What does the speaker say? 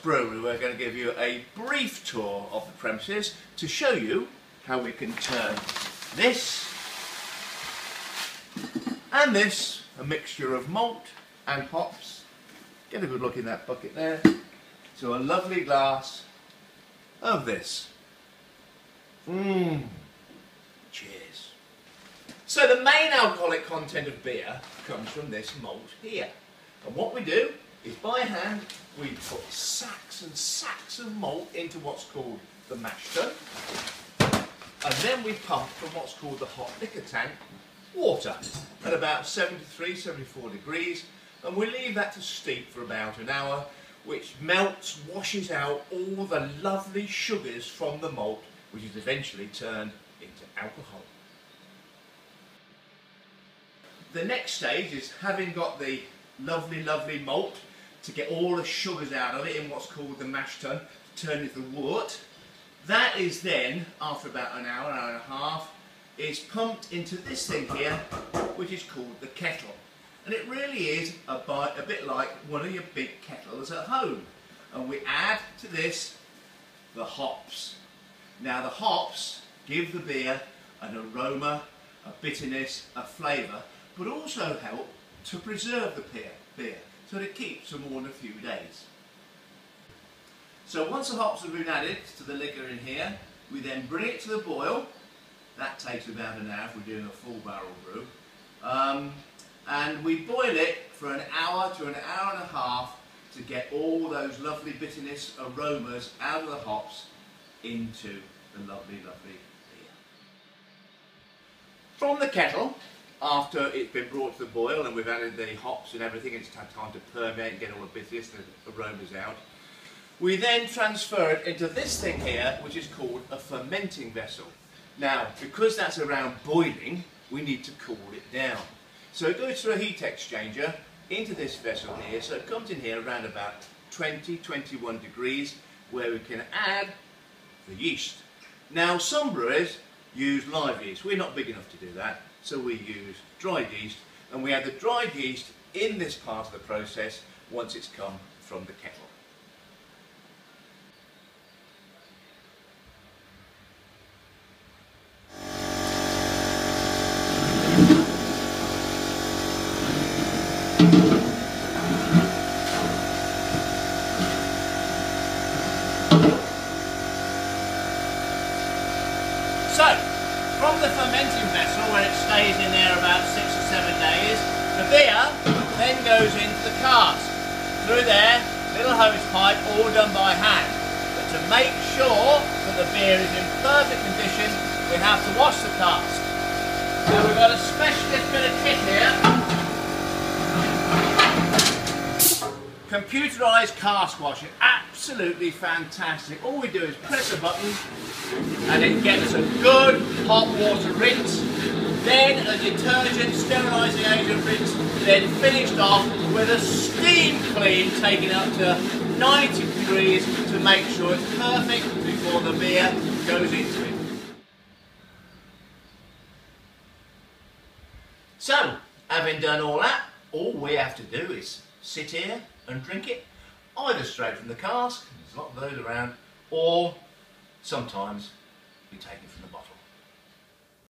Brewery, we're going to give you a brief tour of the premises to show you how we can turn this and this, a mixture of malt and hops, get a good look in that bucket there, to a lovely glass of this. Cheers. So the main alcoholic content of beer comes from this malt here. And what we do is by hand we put sacks and sacks of malt into what's called the mash tun, and then we pump from what's called the hot liquor tank water at about 73-74 degrees, and we leave that to steep for about an hour, which melts, washes out all the lovely sugars from the malt, which is eventually turned into alcohol. The next stage is, having got the lovely malt, to get all the sugars out of it in what's called the mash tun, turn into wort. That is then, after about an hour and a half, is pumped into this thing here, which is called the kettle. And it really is a bit like one of your big kettles at home. And we add to this the hops. Now the hops give the beer an aroma, a bitterness, a flavour, but also help to preserve the beer so that it keeps for more than a few days. So once the hops have been added to the liquor in here, we then bring it to the boil. That takes about an hour if we're doing a full barrel brew. And we boil it for an hour to an hour and a half to get all those lovely bitterness aromas out of the hops into the lovely beer. From the kettle, after it's been brought to the boil and we've added the hops and everything, it's had time to permeate and get all the bitterness and the aromas out, we then transfer it into this thing here, which is called a fermenting vessel. Now, because that's around boiling, we need to cool it down. So it goes through a heat exchanger into this vessel here, so it comes in here around about 20-21 degrees, where we can add the yeast. Now, some brewers use live yeast. We're not big enough to do that, so we use dried yeast, and we add the dried yeast in this part of the process once it's come from the kettle. So, from the fermenting vessel, where it stays in there about 6 or 7 days, the beer then goes into the cask. Through there, little hose pipe, all done by hand. But to make sure that the beer is in perfect condition, we have to wash the cask. Now we've got a specialist bit of kit here. Computerised cask washing, absolutely fantastic. All we do is press a button and it gets a good hot water rinse, then a detergent sterilising agent rinse, then finished off with a steam clean taken up to 90 degrees to make sure it's perfect before the beer goes into it. So, having done all that, all we have to do is sit here and drink it, either straight from the cask, there's a lot of those around, or sometimes we take it from the